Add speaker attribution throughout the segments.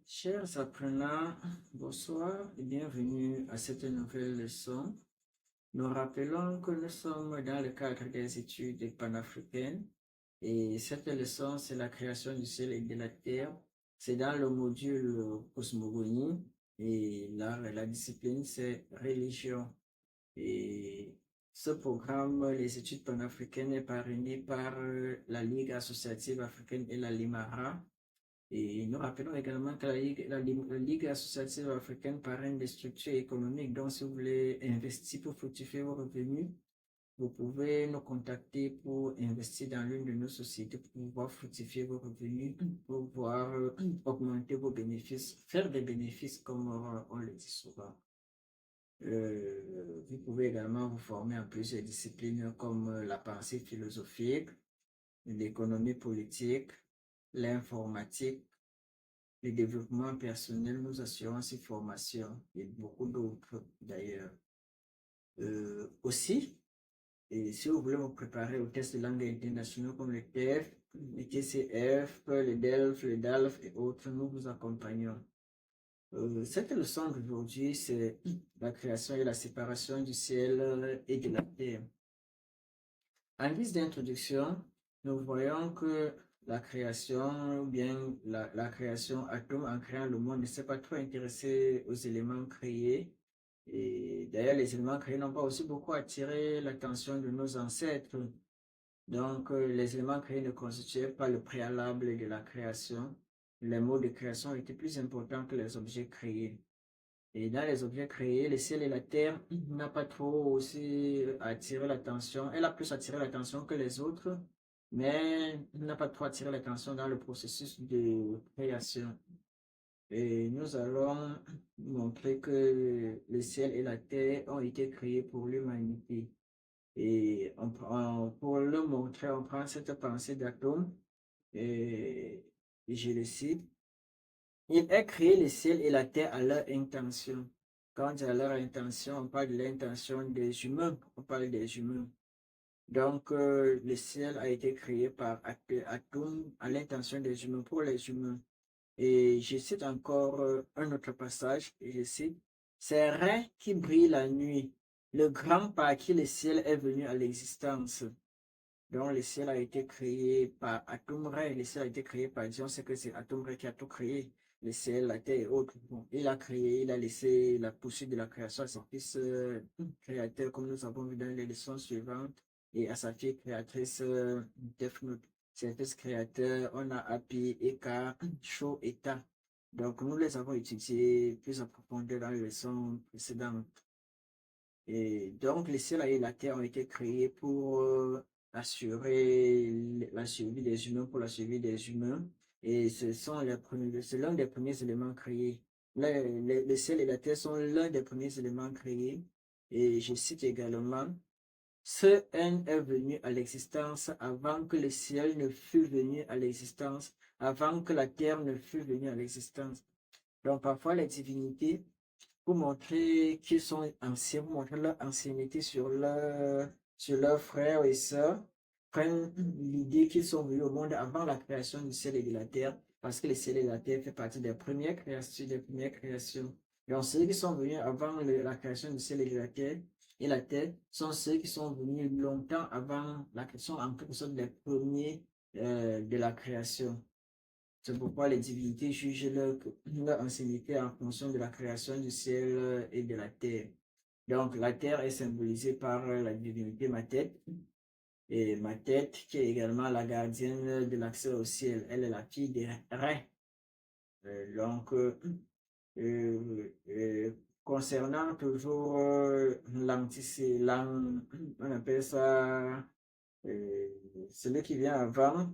Speaker 1: Chers apprenants, bonsoir et bienvenue à cette nouvelle leçon. Nous rappelons que nous sommes dans le cadre des études panafricaines et cette leçon, c'est la création du ciel et de la terre. C'est dans le module cosmogonie et la discipline, c'est religion. Et ce programme, les études panafricaines, est parrainé par la Ligue associative africaine et la LIMARA. Et nous rappelons également que la Ligue associative africaine parraine des structures économiques. Donc, si vous voulez investir pour fructifier vos revenus, vous pouvez nous contacter pour investir dans l'une de nos sociétés pour pouvoir fructifier vos revenus, pour pouvoir augmenter vos bénéfices, faire des bénéfices comme on le dit souvent. Vous pouvez également vous former en plusieurs disciplines comme la pensée philosophique, l'économie politique, l'informatique, le développement personnel, nos assurances et formations et beaucoup d'autres d'ailleurs. Aussi, et si vous voulez vous préparer aux tests de langue internationaux comme le TEF, le TCF, le DELF, le DALF et autres, nous vous accompagnons. Cette leçon d'aujourd'hui, c'est la création et la séparation du ciel et de la terre. En guise d'introduction, nous voyons que la création, ou bien la création atome en créant le monde ne s'est pas trop intéressé aux éléments créés. Et d'ailleurs, les éléments créés n'ont pas aussi beaucoup attiré l'attention de nos ancêtres. Donc, les éléments créés ne constituaient pas le préalable de la création. Les mots de création étaient plus importants que les objets créés. Et dans les objets créés, le ciel et la terre n'a pas trop aussi attiré l'attention. Elle a plus attiré l'attention que les autres, mais n'a pas trop attiré l'attention dans le processus de création. Et nous allons montrer que le ciel et la terre ont été créés pour l'humanité. Et pour le montrer, on prend cette pensée d'Atome et je le cite. Il a créé le ciel et la terre à leur intention. Quand on dit à leur intention, on parle de l'intention des humains. On parle des humains. Donc, le ciel a été créé par Atum à l'intention des humains, pour les humains. Et je cite encore un autre passage, et je cite, c'est Ré qui brille la nuit, le grand par qui le ciel est venu à l'existence. Donc, le ciel a été créé par Atum Ré, le ciel a été créé par Dieu, on sait que c'est Atum Ré qui a tout créé, le ciel, la terre et autres. Bon, il a créé, il a laissé la poursuite de la création à son fils créateur, comme nous avons vu dans les leçons suivantes, et à sa fille créatrice Defnut. Ses fils créateurs, on a Api, Eka, Sho et Ta. Donc, nous les avons étudiés plus en profondeur dans les leçons précédentes. Et donc, le ciel et la terre ont été créés pour assurer la survie des humains, pour la survie des humains. Et c'est l'un des premiers éléments créés. Le ciel et la terre sont l'un des premiers éléments créés. Et je cite également, ce N est venu à l'existence avant que le ciel ne fût venu à l'existence, avant que la terre ne fût venue à l'existence. Donc, parfois, les divinités, pour montrer qu'ils sont anciens, pour montrer leur ancienneté sur leurs frères et sœurs, prennent l'idée qu'ils sont venus au monde avant la création du ciel et de la terre, parce que le ciel et la terre fait partie des premières créations, des premières créations. Donc, ceux qui sont venus avant la création du ciel et de la terre sont ceux qui sont venus longtemps avant la création, en quelque sorte des premiers de la création. C'est pourquoi les divinités jugent leur ancienneté en fonction de la création du ciel et de la terre. Donc, la terre est symbolisée par la divinité Matet, et Matet, qui est également la gardienne de l'accès au ciel. Elle est la fille de Ré. Donc, concernant toujours on appelle ça celui qui vient avant.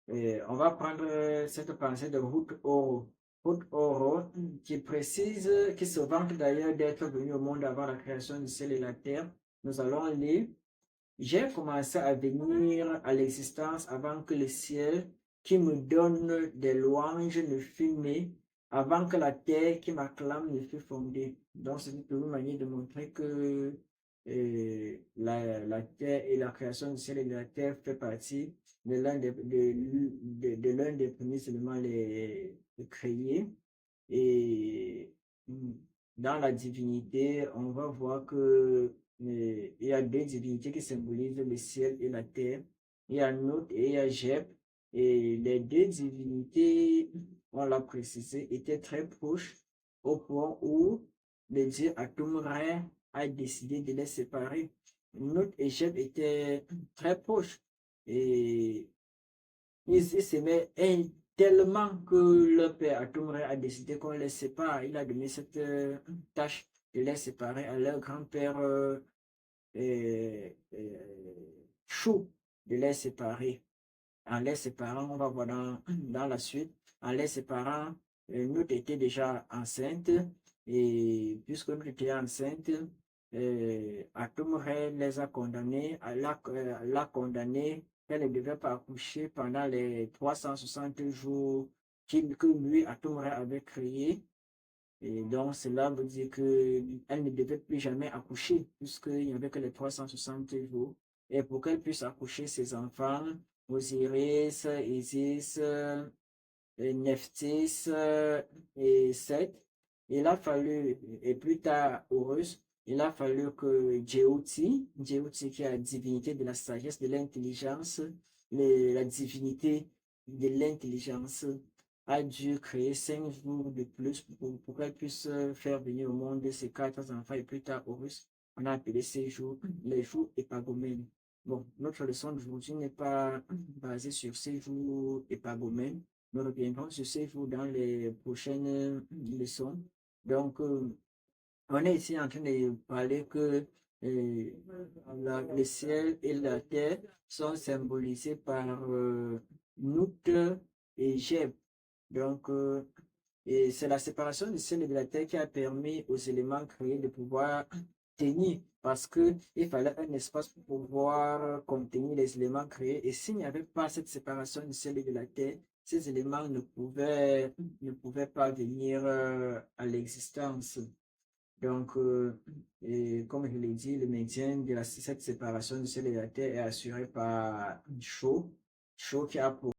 Speaker 1: Et on va prendre cette pensée de Ruth Oro. Ruth Oro qui précise, qui se vante d'ailleurs d'être venu au monde avant la création du ciel et la terre. Nous allons lire. J'ai commencé à venir à l'existence avant que le ciel qui me donne des louanges ne fût né, avant que la terre qui m'acclame ne fût fondée. Donc, c'est une manière de montrer que la terre et la création du ciel et de la terre fait partie de l'un des premiers éléments créé. Et dans la divinité, on va voir que il y a deux divinités qui symbolisent le ciel et la terre. Il y a Nout et il y a Geb. Et les deux divinités, on l'a précisé, étaient très proches au point où le dieu Atum-Ra a décidé de les séparer. Nout et Geb étaient très proches. Et ils s'aimaient tellement que le père Atumre a décidé qu'on les sépare. Il a donné cette tâche de les séparer à leur grand-père Chou, de les séparer. En les séparant, on va voir dans la suite, en les séparant, nous était déjà enceinte, et puisque nous était enceinte, Atumre les a condamnés, l'a condamné qu'elle ne devait pas accoucher pendant les 360 jours que lui, Atumre, avait créé. Et donc, cela veut dire qu'elle ne devait plus jamais accoucher, puisqu'il n'y avait que les 360 jours. Et pour qu'elle puisse accoucher ses enfants, Osiris, Isis, Nephthys et Seth, il a fallu, et plus tard Horus, il a fallu que Djéouti qui est la divinité de la sagesse, de l'intelligence, la divinité de l'intelligence, a dû créer 5 jours de plus pour qu'elle puisse faire venir au monde ses 4 enfants, et plus tard Horus, on a appelé ces jours les jours épagomènes. Bon, notre leçon d'aujourd'hui n'est pas basée sur ces jours épagomènes. Nous reviendrons sur ces jours dans les prochaines leçons. Donc, on est ici en train de parler que le ciel et la terre sont symbolisés par Nout et Geb. Donc, et c'est la séparation du ciel et de la terre qui a permis aux éléments créés de pouvoir tenir, parce que il fallait un espace pour pouvoir contenir les éléments créés. Et s'il n'y avait pas cette séparation du ciel et de la terre, ces éléments ne pouvaient pas venir à l'existence. Donc, et comme je l'ai dit, le maintien de cette séparation du ciel et de la terre est assuré par Sho qui a pour